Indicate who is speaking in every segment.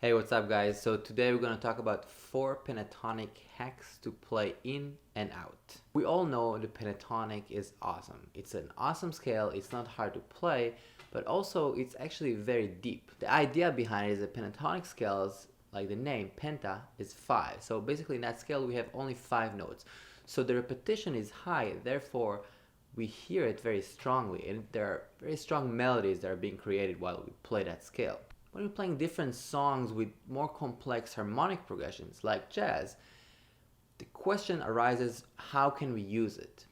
Speaker 1: Hey, what's up guys? So today we're going to talk about 4 pentatonic hacks to play in and out. We all know the pentatonic is awesome. It's an awesome scale, it's not hard to play, but also it's actually very deep. The idea behind it is that pentatonic scales, like the name, penta, is 5. So basically in that scale we have only 5 notes. So the repetition is high, therefore we hear it very strongly, and there are very strong melodies that are being created while we play that scale. When we're playing different songs with more complex harmonic progressions like jazz, the question arises, how can we use it?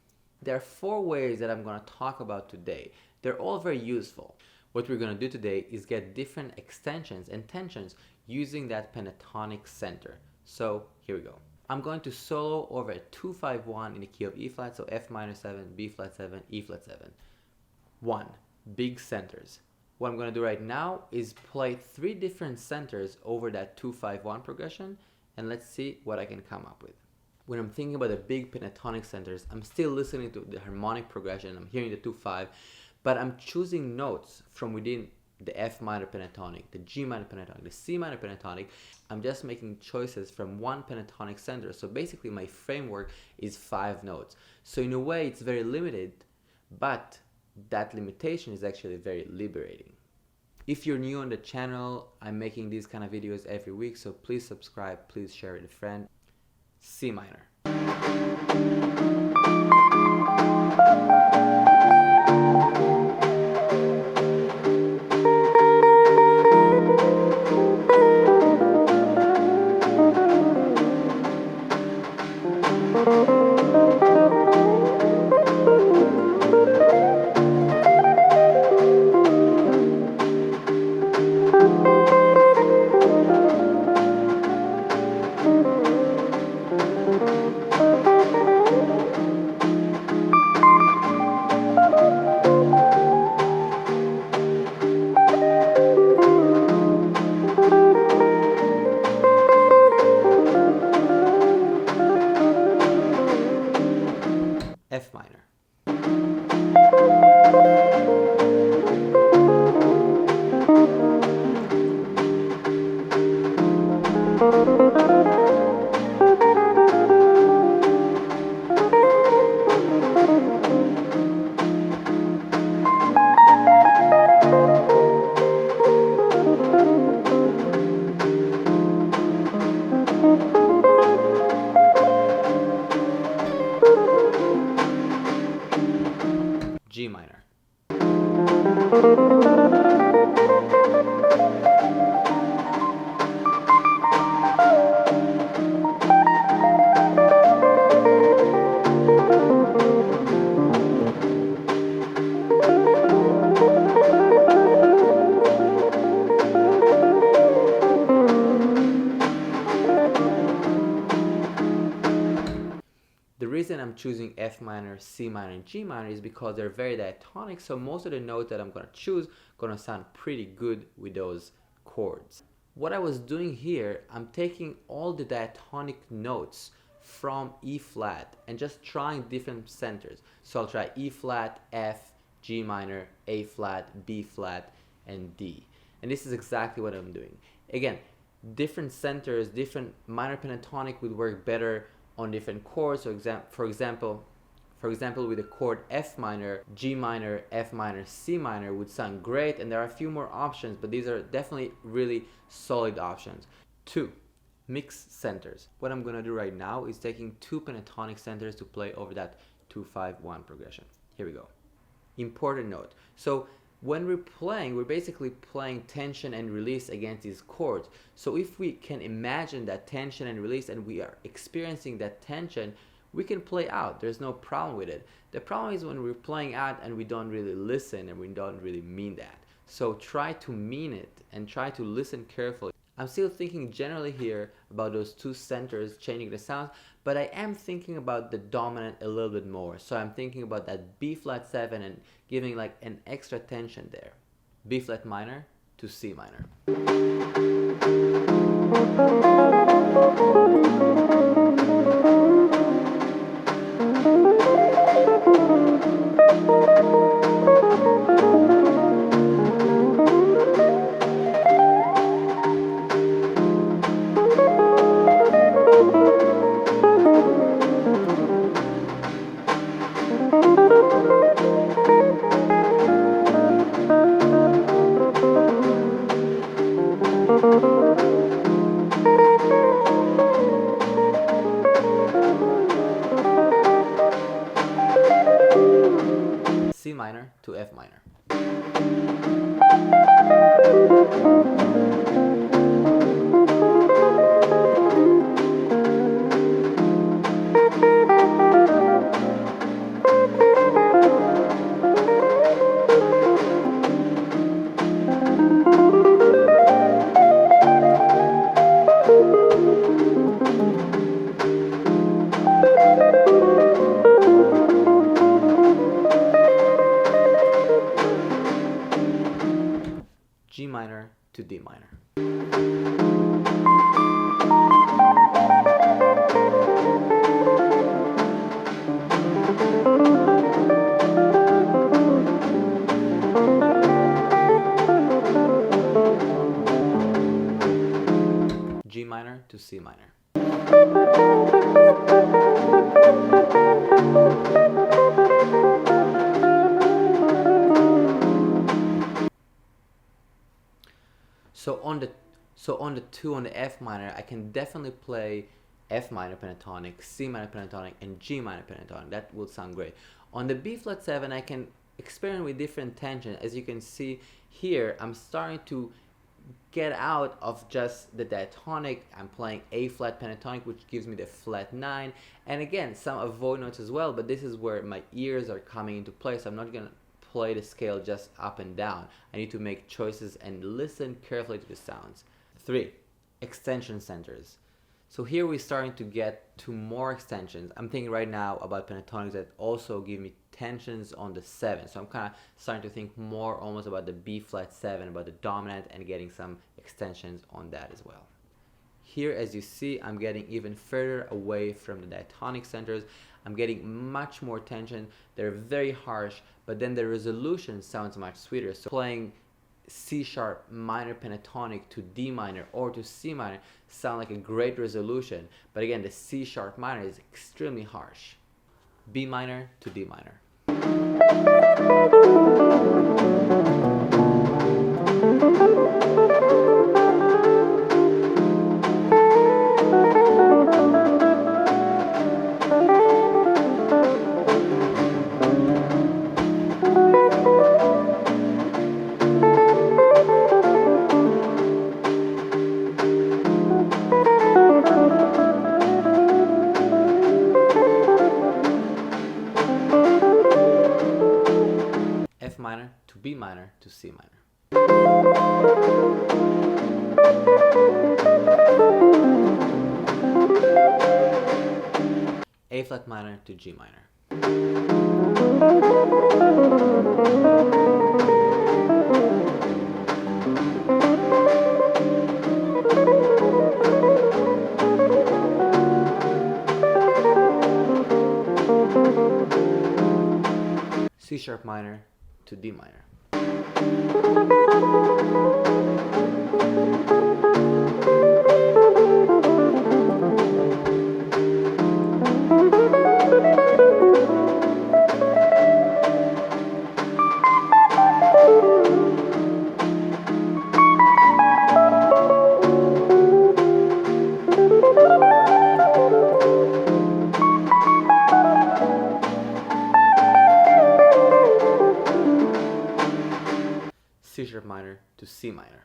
Speaker 1: There are 4 ways that I'm going to talk about today. They're all very useful. What we're going to do today is get different extensions and tensions using that pentatonic center. So here we go. I'm going to solo over a 2-5-1 in the key of E flat, so F minor 7, B flat 7, E flat 7. 1. Big centers. What I'm going to do right now is play 3 different centers over that 2-5-1 progression, and let's see what I can come up with. When I'm thinking about the big pentatonic centers, I'm still listening to the harmonic progression, I'm hearing the 2-5, but I'm choosing notes from within the F minor pentatonic, the G minor pentatonic, the C minor pentatonic. I'm just making choices from one pentatonic center, so basically my framework is 5 notes. So in a way it's very limited, but that limitation is actually very liberating. If you're new on the channel, I'm making these kind of videos every week, so please subscribe, please share with a friend. C minor. F minor. G minor. The reason I'm choosing F minor, C minor, and G minor is because they're very diatonic, so most of the notes that I'm going to choose are going to sound pretty good with those chords. What I was doing here, I'm taking all the diatonic notes from E flat and just trying different centers. So I'll try E flat, F, G minor, A flat, B flat, and D. And this is exactly what I'm doing. Again, different centers, different minor pentatonic would work better on different chords. So for example, with the chord F minor, G minor, F minor, C minor would sound great, and there are a few more options, but these are definitely really solid options. 2. Mix centers. What I'm gonna do right now is taking 2 pentatonic centers to play over that 2-5-1 progression. Here we go. Important note. So when we're playing, we're basically playing tension and release against these chords. So if we can imagine that tension and release and we are experiencing that tension, we can play out. There's no problem with it. The problem is when we're playing out and we don't really listen and we don't really mean that. So try to mean it and try to listen carefully. I'm still thinking generally here about those 2 centers changing the sounds, but I am thinking about the dominant a little bit more. So I'm thinking about that B flat 7 and giving like an extra tension there. B flat minor to C minor. C minor to F minor. G minor to D minor. G minor to C minor. On the 2 on the F minor, I can definitely play F minor pentatonic, C minor pentatonic, and G minor pentatonic. That will sound great. On the B flat 7, I can experiment with different tension. As you can see here, I'm starting to get out of just the diatonic. I'm playing A flat pentatonic, which gives me the flat 9, and again some avoid notes as well, but this is where my ears are coming into play, so I'm not gonna play the scale just up and down. I need to make choices and listen carefully to the sounds. 3. Extension centers. So here we're starting to get to more extensions. I'm thinking right now about pentatonics that also give me tensions on the 7. So I'm kind of starting to think more almost about the B flat 7, about the dominant, and getting some extensions on that as well. Here, as you see, I'm getting even further away from the diatonic centers. I'm getting much more tension. They're very harsh, but then the resolution sounds much sweeter. So playing C sharp minor pentatonic to D minor or to C minor sound like a great resolution, but again the C sharp minor is extremely harsh. B minor to D minor. F minor to B minor to C minor. A flat minor to G minor. C sharp minor to D minor. C sharp minor to C minor.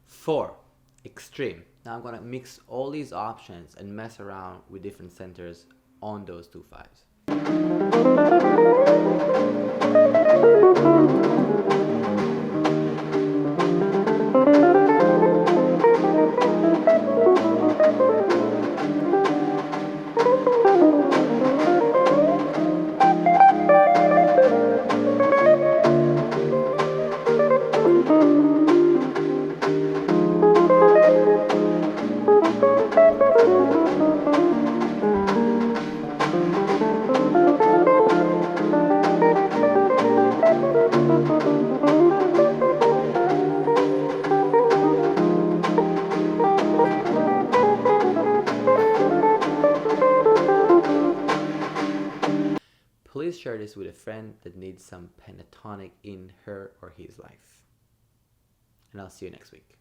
Speaker 1: Four, extreme. Now I'm gonna mix all these options and mess around with different centers on those two fives. share this with a friend that needs some pentatonic in her or his life. And I'll see you next week.